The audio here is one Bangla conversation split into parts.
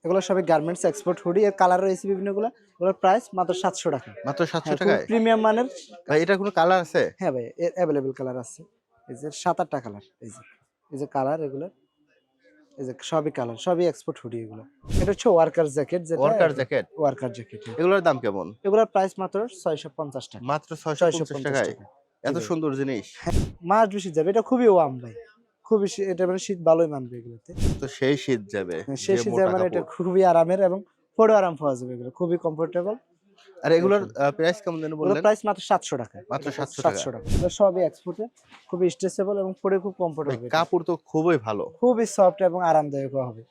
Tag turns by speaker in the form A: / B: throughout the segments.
A: এগুলো সবই গার্মেন্টস এক্সপোর্ট হুডি। এর কালার রয়েছে বিভিন্নগুলো। এগুলোর প্রাইস মাত্র ৭০০ টাকা।
B: মাত্র ৭০০
A: হ্যাঁ, খুব
B: টাকায়?
A: প্রিমিয়াম মানের।
B: ভাই এটা কোনো কালার আছে?
A: হ্যাঁ ভাই, এর অ্যাভেলেবল কালার আছে। এই যে ৭-৮টা কালার। এই যে কালার এগুলো। এই যে সবই কালার, সবই এক্সপোর্ট হুডি এগুলো। এটা হচ্ছে ওয়ার্কার জ্যাকেট, যেটা
B: ওয়ার্কার জ্যাকেট?
A: Worker jacket. হ্যাঁ।
B: এগুলোর দাম কেমন?
A: এগুলোর প্রাইস মাত্র ৬৫০ টাকা।
B: মাত্র ৬৫০
A: ৬৫০
B: টাকায়?
A: টাকা। জি
B: এত
A: ভাই।
B: সুন্দর জিনিস।
A: মাস বেশি যাবে। এটা খুবই ওয়ার্ম ভাই। খুবই এটা মানে শীত ভালোই মানবে এগুলোতে।
B: তো সেই শীত যাবে
A: হ্যাঁ,
B: যে
A: শেষে
B: মোটা
A: যায় মানে এটা
B: কাপড়।
A: খুবই আরামের এবং পরেও আরাম পাওয়া যাবে এগুলো। খুবই কমফোর্টেবল।
B: আর এগুলোর প্রাইস কেমন যেন
A: এগুলোর
B: বললেন?
A: প্রাইস মাত্র ৭০০ টাকা।
B: মাত্র ৭০০ টাকা।
A: ৭০০ টাকা। এগুলো সবই এক্সপোর্টের। খুবই স্ট্রেচেবল এবং পরে খুব
B: ভাই
A: কমফোর্টেবল এটা।
B: কাপড় তো খুবই ভালো।
A: খুবই সফট এবং আরামদায়ক হবে।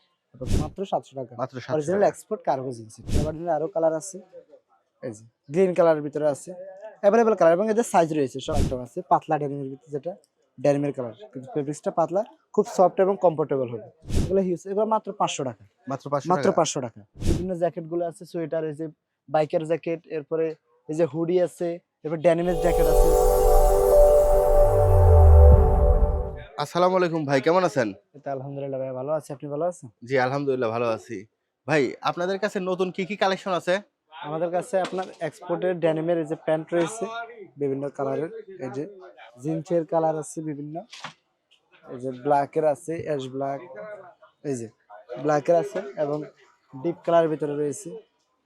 A: মাত্র ৭০০ টাকা।
B: মাত্র ৭০০
A: অরিজিনাল
B: টাকা।
A: Export cargo jeans. অরিজিনাল আরো কালার আছে। এই যে গ্রিন কালারের ভিতরে আছে। এভেলেবল কালার এবং এদের সাইজ রয়েছে। সব আইটেম আছে। পাতলা ডেনিমের ভিতরে, যেটা ডেনিমের কালার। কিন্তু ফেব্রিক্সটা পাতলা, খুব সফট এবং কমফোর্টেবল হবে। এগুলো হিউজ। এগুলো মাত্র ৫০০ টাকা।
B: মাত্র ৫০০
A: মাত্র
B: টাকা?
A: ৫০০ টাকা। বিভিন্ন জ্যাকেট গুলো আছে, সোয়েটার, এই যে বাইকের জ্যাকেট, এরপরে এই যে হুডি আছে, এরপর ডেনিমের জ্যাকেট আছে।
B: আসসালামু আলাইকুম ভাই, কেমন আছেন?
A: এটা আলহামদুলিল্লাহ ভাই, ভালো আছি। আপনি ভালো আছেন?
B: জি আলহামদুলিল্লাহ ভালো আছি। ভাই আপনাদের কাছে নতুন কি কালেকশন আছে?
A: আমাদের কাছে আপনার এক্সপোর্টের ডেনিমের এই যে প্যান্ট রয়েছে বিভিন্ন কালারের। এই যে জিন্সের কালার আছে বিভিন্ন। এই যে ব্ল্যাকের আছে, অ্যাশ ব্ল্যাক। এই যে ব্ল্যাকের আছে এবং ডিপ কালারের ভিতরে রয়েছে।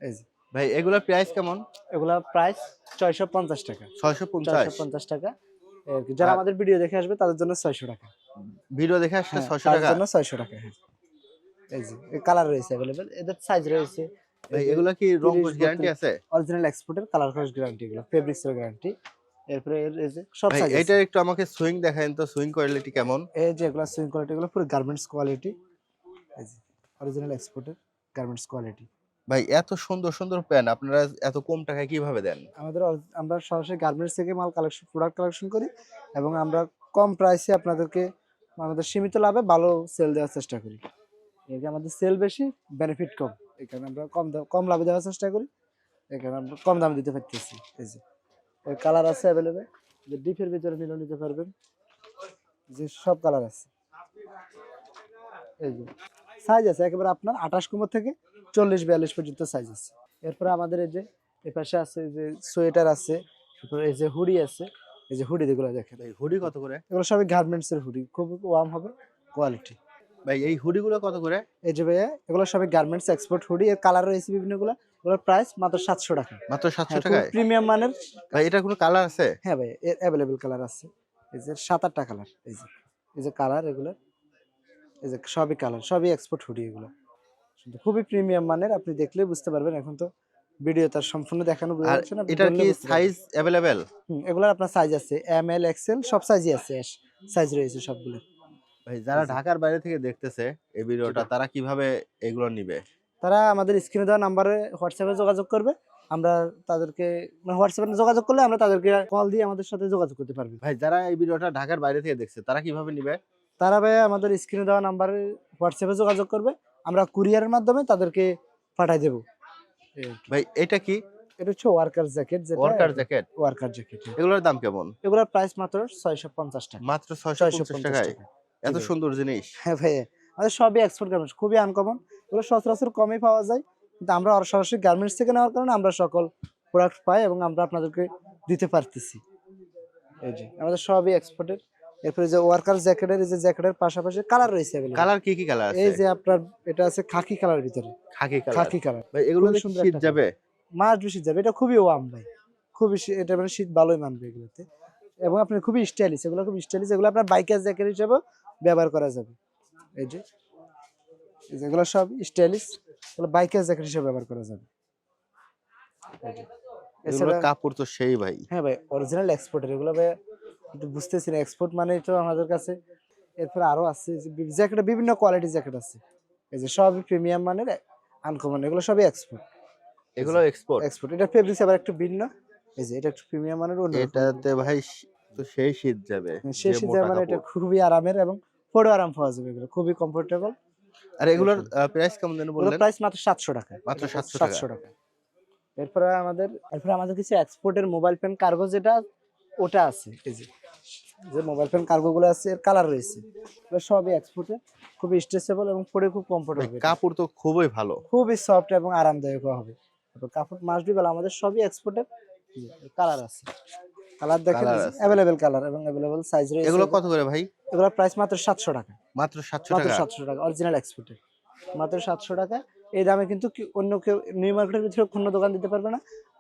A: এই যে
B: ভাই এগুলোর প্রাইস কেমন?
A: এগুলা প্রাইস ৬৫০ টাকা।
B: ৬৫০?
A: ৬৫০ টাকা। আর কি, যারা
B: আর
A: আমাদের ভিডিও দেখে আসবে তাদের জন্য ৬০০ টাকা।
B: ভিডিও দেখে আসলে
A: হ্যাঁ,
B: ৬০০
A: তার
B: টাকা?
A: জন্য ৬০০ টাকা। হ্যাঁ। এই যে কালার রয়েছে अवेलेबल। এদের সাইজ রয়েছে।
B: ভাই এগুলা কি রং
A: ৩০,
B: কোশ গ্যারান্টি
A: ৩২
B: আছে?
A: অরিজিনাল এক্সপোর্টের কালার কস গ্যারান্টি এগুলো। ফেব্রিক্স এর গ্যারান্টি। এরপরে এই যে সব
B: ভাই
A: সাইজ আছে।
B: এইটার একটু আমাকে সুইং দেখায়েন তো, সুইং কোয়ালিটি কেমন?
A: এই যে এগুলা সুইং কোয়ালিটি, এগুলো পুরো গার্মেন্টস কোয়ালিটি। এই যে অরিজিনাল এক্সপোর্টের গার্মেন্টস কোয়ালিটি।
B: ভাই এত সুন্দর সুন্দর প্যান্ট আপনারা এত কম টাকায় কিভাবে দেন?
A: আমরা সরাসরি গার্মেন্টস থেকে মাল কালেকশন, প্রোডাক্ট কালেকশন করি এবং আমরা কম প্রাইসে আপনাদেরকে আমাদের সীমিত লাভে ভালো সেল দেওয়ার চেষ্টা করি। এই যে আমাদের সেল বেশি, বেনিফিট কম। এখানে আমরা কম লাভে দেওয়ার চেষ্টা করি। এখানে আমরা কম দামে দিতে পারতেছি। এই যে এর কালার আছে अवेलेबल। যে ডিপের ভিতরে নিলেও নিতে পারবেন। যে সব কালার আছে। এই যে সাইজ আছে একেবারে আপনার ২৮ কোমর থেকে ৪০-৪২ পর্যন্ত সাইজ আছে। এরপরে আমাদের এই যে এপাশে আছে যে সোয়েটার আছে, তারপরে এই যে হুডি আছে। এই যে হুডি যেগুলো দেখেন,
B: ভাই হুডি কত করে?
A: এগুলো সবই গার্মেন্টস এর হুডি, খুব ওয়ার্ম হবে কোয়ালিটি।
B: ভাই এই হুডি গুলো কত করে?
A: এই যে ভাইয়া, এগুলো সবই গার্মেন্টস এক্সপোর্ট হুডি। এর কালার রয়েছে বিভিন্নগুলো। এগুলোর প্রাইস মাত্র ৭০০ টাকা।
B: মাত্র ৭০০
A: হ্যাঁ, খুব
B: টাকায়?
A: প্রিমিয়াম মানের।
B: ভাই এটা কোনো কালার আছে?
A: হ্যাঁ ভাই, এর অ্যাভেলেবল কালার আছে। এই যে ৭-৮টা কালার। এই যে কালার এগুলো। এই যে সবই কালার, সবই এক্সপোর্ট হুডি এগুলো। কিন্তু খুবই প্রিমিয়াম মানের। আপনি দেখলেই বুঝতে পারবেন। এখন তো ভিডিও তার সম্পূর্ণ দেখানো বোঝা
B: আর
A: যাচ্ছে না, আপনি
B: এটার
A: বললে
B: কি
A: বুঝতে পারবেন।
B: Size available?
A: এগুলার আপনার সাইজ আছে এম, এল, এক্সেল, সব সাইজই আছে। সাইজ রয়েছে সবগুলো।
B: ভাই যারা
A: জি।
B: ঢাকার বাইরে থেকে দেখতেছে এই ভিডিওটা
A: জি।
B: তারা কিভাবে এগুলো নিবে?
A: তারা আমাদের স্ক্রিনে দেওয়া নাম্বারে হোয়াটসঅ্যাপে যোগাযোগ করবে। আমরা তাদেরকে মানে হোয়াটসঅ্যাপে যোগাযোগ করলে আমরা তাদেরকে কল দিয়ে আমাদের সাথে যোগাযোগ করতে পারবে।
B: ভাই যারা এই ভিডিওটা ঢাকার বাইরে থেকে দেখছে তারা কিভাবে নিবে?
A: তারা ভাই আমাদের স্ক্রিনে দেওয়া নাম্বারে হোয়াটসঅ্যাপে যোগাযোগ করবে। আমরা কুরিয়ারের মাধ্যমে তাদেরকে পাঠায় দেব। এই আর কি।
B: ভাই এটা কি?
A: এটা হচ্ছে ওয়ার্কার জ্যাকেট, যেটা
B: ওয়ার্কার জ্যাকেট?
A: Worker jacket.
B: এগুলোর দাম কেমন?
A: এগুলোর প্রাইস মাত্র ৬৫০ টাকা।
B: মাত্র ৬৫০
A: ৬৫০
B: টাকায়?
A: টাকা। জি
B: এত
A: ভাই।
B: সুন্দর জিনিস।
A: হ্যাঁ ভাই, আমাদের সবই এক্সপোর্ট গার্মেন্টস, খুবই আনকমন। এগুলো সচরাচর কমই পাওয়া যায়। কিন্তু আমরা সরাসরি গার্মেন্টস থেকে নেওয়ার কারণে আমরা সকল প্রোডাক্ট পাই এবং আমরা আপনাদেরকে দিতে পারতেছি। এই যে আমাদের সবই এক্সপোর্টের। এরপরে যে ওয়ার্কার জ্যাকেটের, এই যে জ্যাকেটের পাশাপাশি কালার রয়েছে available।
B: কালার কি কালার
A: এই
B: আছে?
A: যে আপনার এটা আছে খাকি কালার ভিতরে।
B: খাকি কালার?
A: খাকি কালার।
B: ভাই এগুলো
A: খুবই
B: দিয়ে কি
A: সুন্দর
B: শীত
A: একটা
B: যাবে?
A: মাস বেশি যাবে। এটা খুবই ওয়ার্ম ভাই। খুবই এটা মানে শীত ভালোই মানবে এগুলোতে। এবং আপনার খুবই স্টাইলিশ। এগুলো খুব স্টাইলিশ। এগুলো আপনার বাইকের জ্যাকেট হিসেবেও ব্যবহার করা যাবে। এই যে এগুলো সব স্টাইলিশ। এগুলো বাইকের জ্যাকেট হিসেবে ব্যবহার করা যাবে। এই যে।
B: এগুলোর
A: এছাড়া
B: কাপড় তো সেই ভাই।
A: হ্যাঁ ভাই, অরিজিনাল এক্সপোর্টের এগুলো ভাই। একটু বুঝতেছি না, এক্সপোর্ট মানেই তো আমাদের কাছে। এরপরে আরো আছে যে জ্যাকেটে বিভিন্ন কোয়ালিটির জ্যাকেট আছে। এই যে সবই প্রিমিয়াম মানের, আনকমন। এগুলো সবই এক্সপোর্ট। এই যে
B: এগুলো এক্সপোর্ট?
A: এক্সপোর্ট। এটা ফেব্রিক্স আবার একটু ভিন্ন। এই যে এটা একটু প্রিমিয়াম মানের, অন্যরকম।
B: এটাতে ভাই তো সেই শীত যাবে যে
A: শেষে যায়
B: মোটা
A: মানে এটা
B: কাপড়।
A: খুবই আরামের এবং পরেও আরাম পাওয়া যাবে এগুলো। খুবই কমফোর্টেবল।
B: আর এগুলোর প্রাইস কেমন যেন
A: এগুলোর
B: বললেন?
A: প্রাইস মাত্র ৭০০ টাকা।
B: মাত্র ৭০০ টাকা?
A: ৭০০ টাকা। এরপরে আমাদের কিছু এক্সপোর্টের মোবাইল ফোন কার্গো যেটা, ওটা আছে। এই যে যে মোবাইল ফোন কার্গো গুলো আছে এর কালার রয়েছে, এগুলো সবই এক্সপোর্টে, খুবই স্ট্রেচেবল এবং পরে খুব
B: ভাই,
A: কমফোর্টেবল,
B: কাপড় তো খুবই ভালো।
A: খুবই সফট এবং আরামদায়ক হবে। তারপর কাপড় মাস্ট বি ভালো, আমাদের সবই এক্সপোর্টের। কালার আছে, কালার দেখেন,
B: কালার আছে।
A: অ্যাভেলেবেল কালার এবং অ্যাভেলেবেল সাইজ রয়েছে।
B: এগুলো কত করে ভাই?
A: এগুলোর প্রাইস মাত্র 700 টাকা,
B: মাত্র 700
A: মাত্র
B: টাকা?
A: 700 টাকা অরিজিনাল এক্সপোর্টের, মাত্র 700 টাকা। এই দামে কিন্তু অন্য কেউ নিউ মার্কেটের ভিতরে কোনো দোকান দিতে পারবে না,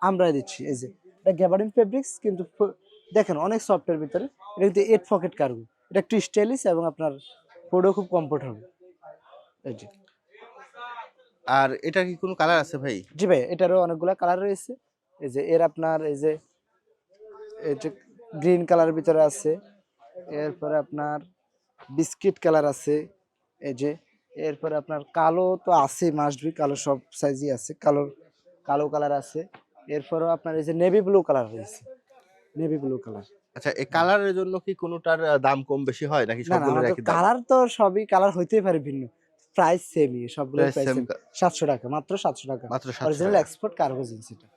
A: আমরাই দিচ্ছি। এই যে এটা গ্যাবার্ডিন ফেব্রিক্স, কিন্তু দেখেন অনেক সফটের ভিতরে, এটা কিন্তু 8 পকেট কার্গো, এটা একটু স্টাইলিশ এবং আপনার পরেও খুব কমফোর্ট হবে। এই যে,
B: আর এটা কি কোনো কালার আছে ভাই?
A: জি ভাই, এটারও অনেকগুলো কালার রয়েছে। এই যে এর আপনার এই যে গ্রিন কালার ভিতরে আছে, এরপরে আপনার বিস্কিট কালার আছে, এই যে এরপরে আপনার কালো তো আছে, মাস্ট বি কালো, সব সাইজই আছে, কালো কালার আছে। এরপরেও আপনার এই যে নেভি ব্লু কালার রয়েছে, নেভি ব্লু কালার।
B: আচ্ছা, এই কালারের জন্য কি কোনোটার দাম কম বেশি হয় নাকি
A: না না,
B: সবগুলোর
A: আমাদের
B: একই দাম?
A: কালার তো সবই কালার হইতেই পারে ভিন্ন, প্রাইস সেমই, সবগুলোর
B: প্রাইস
A: প্রাইস
B: সেম?
A: সেম। 700 টাকা, মাত্র 700 টাকা,
B: মাত্র 700
A: অরিজিনাল
B: টাকা।
A: এক্সপোর্ট কার্গো জিন্স এটা।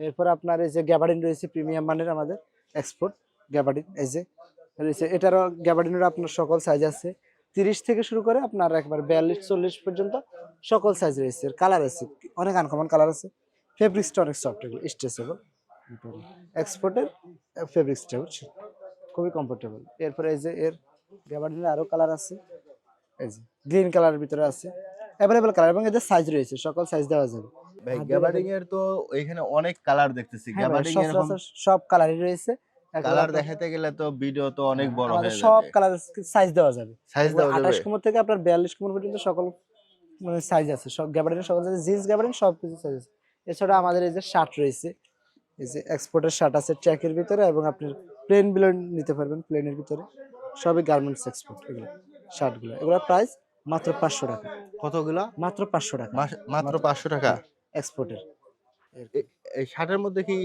A: এরপর আপনার এই যে গ্যাবার্ডিন রয়েছে, প্রিমিয়াম মানের আমাদের এক্সপোর্ট গ্যাবার্ডিন। এই যে রয়েছে, এটারও গ্যাবার্ডিনের আপনার সকল সাইজ আছে, 30 থেকে শুরু করে আপনার একবার 42-40 পর্যন্ত সকল সাইজ রয়েছে। কালার আছে, অনেক আনকমন কালার আছে। ফেব্রিক্সটা অনেক সফট, এগুলো স্ট্রেচেবল, এক্সপোর্টের ফেব্রিক্সটা হচ্ছে খুবই কমফোর্টেবল। এরপরে এই যে এর গ্যাবার্ডিনের আরো কালার আছে, এই যে গ্রিন কালারের ভিতরে আছে, অ্যাভেলেবল কালার এবং এদের সাইজ রয়েছে, সকল সাইজ দেওয়া যাবে।
B: ভাই,
A: হাত দিয়ে
B: গ্যাবার্ডিং
A: দেখেন।
B: এর তো এখানে অনেক কালার দেখতেছি।
A: হ্যাঁ ভাই,
B: গ্যাবার্ডিং এরকম
A: সচরাচর সব কালারই রয়েছে। একবার
B: কালার
A: আপনার,
B: দেখাতে গেলে তো ভিডিও তো অনেক বড়
A: আমাদের
B: হয়ে
A: সব
B: যাবে।
A: কালার সাইজ দেওয়া যাবে।
B: সাইজ দেওয়া যাবে?
A: 28 কুমোর থেকে আপনার 42 কুমোর পর্যন্ত সকল মানে সাইজ আছে, সব গ্যাবার্ডিনের সকল সাইজ, জিন্স গ্যাবার্ডিন সব কিছু সাইজ আছে। এছাড়া আমাদের এই যে শার্ট রয়েছে, এই যে এক্সপোর্টের শার্ট আছে চেকের ভিতরে, এবং আপনি প্লেন গুলো নিতে পারবেন, প্লেনের ভিতরে, সবই গার্মেন্টস এক্সপোর্ট এগুলো, শার্টগুলো, এগুলোর প্রাইস মাত্র 500 টাকা,
B: কতগুলা?
A: মাত্র 500 টাকা,
B: মাত্র 500 টাকা?
A: এক্সপোর্টের।
B: এই শার্টের মধ্যে কি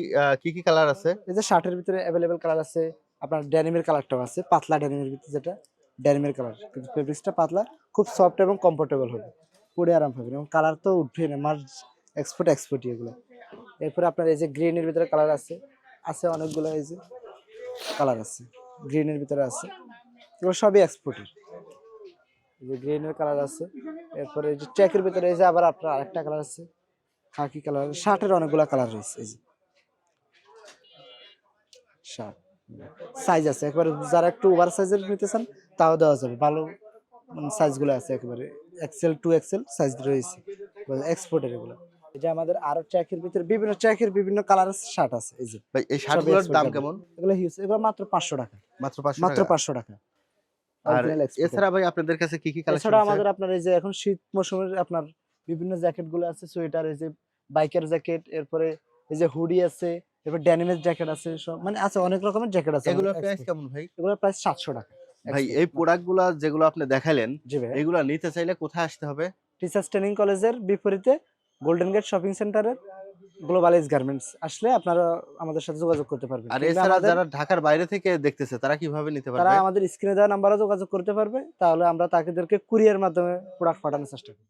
B: কি কি কালার আছে?
A: এই যে শার্টের ভিতরে অ্যাভেলেবেল কালার আছে, আপনার ড্যানিমের কালারটাও আছে, পাতলা ড্যানিমের ভিতরে, যেটা ড্যানিমের কালার, কিন্তু ফেব্রিক্সটা পাতলা, খুব সফট এবং কমফোর্টেবল হবে, পরে আরাম পাবেন, এবং কালার তো উঠবে না, মার এক্সপোর্টই এগুলো। এরপরে আপনার এই যে গ্রিনের ভিতরে কালার আছে, আছে অনেকগুলো, এই যে কালার আছে গ্রিনের ভিতরে আছে, এগুলো সবই এক্সপোর্টের। এই যে গ্রিনের কালার আছে, এরপরে এই যে চেকের ভিতরে এই যে আবার আপনার আরেকটা কালার আছে, খাকি কালার। শার্টের অনেকগুলো কালার রয়েছে, এই যে শার্ট সাইজ আছে, একবারে যারা একটু ওভার সাইজের নিতে চান তাও দেওয়া যাবে, ভালো সাইজগুলো আছে, একেবারে এক্সেল 2XL সাইজ রয়েছে, এক্সপোর্টের এগুলো। এই যে আমাদের আরো চেকের বিভিন্ন কালার শার্ট আছে, এই যে
B: ভাই, এই
A: সবই
B: শার্টগুলোর
A: export
B: দাম
A: গার্মেন্ট।
B: কেমন?
A: এগুলো হিউজ, এগুলো মাত্র 500 টাকা,
B: মাত্র 500
A: মাত্র
B: টাকা?
A: 500 টাকা,
B: আর
A: অরিজিনাল এক্সপোর্ট।
B: এছাড়া ভাই আপনাদের কাছে কি কি কালেকশন
A: এছাড়া
B: আছে?
A: আমাদের আপনার এই যে এখন শীত মৌসুমের আপনার বিভিন্ন জ্যাকেট গুলো আছে, সোয়েটার, এই যে বাইকের জ্যাকেট, এরপরে এই যে হুডি আছে, এরপর ড্যানিমের জ্যাকেট আছে, সব মানে আছে, অনেক রকমের জ্যাকেট আছে
B: এগুলোর
A: আমাদের
B: প্রাইস
A: export।
B: কেমন ভাই?
A: এগুলোর প্রাইস 700 টাকা।
B: ভাই,
A: export।
B: এই প্রোডাক্টগুলা যেগুলো আপনি দেখাইলেন,
A: জি ভাই,
B: এগুলা নিতে চাইলে কোথায় আসতে হবে?
A: টিচার্স ট্রেনিং কলেজের বিপরীতে গোল্ডেন গেট শপিং সেন্টারের গ্লোবালাইজ গার্মেন্টস আসলে আপনারা আমাদের সাথে যোগাযোগ করতে পারবেন,
B: আর
A: কিংবা
B: এছাড়া
A: আমাদের,
B: যারা ঢাকার বাইরে থেকে দেখতেছে তারা কিভাবে নিতে
A: তারা
B: পারবে?
A: আমাদের স্ক্রিনে দেওয়া নাম্বারে যোগাযোগ করতে পারবে, তাহলে আমরা তাদেরকে কুরিয়ার মাধ্যমে প্রোডাক্ট পাঠানোর চেষ্টা করি।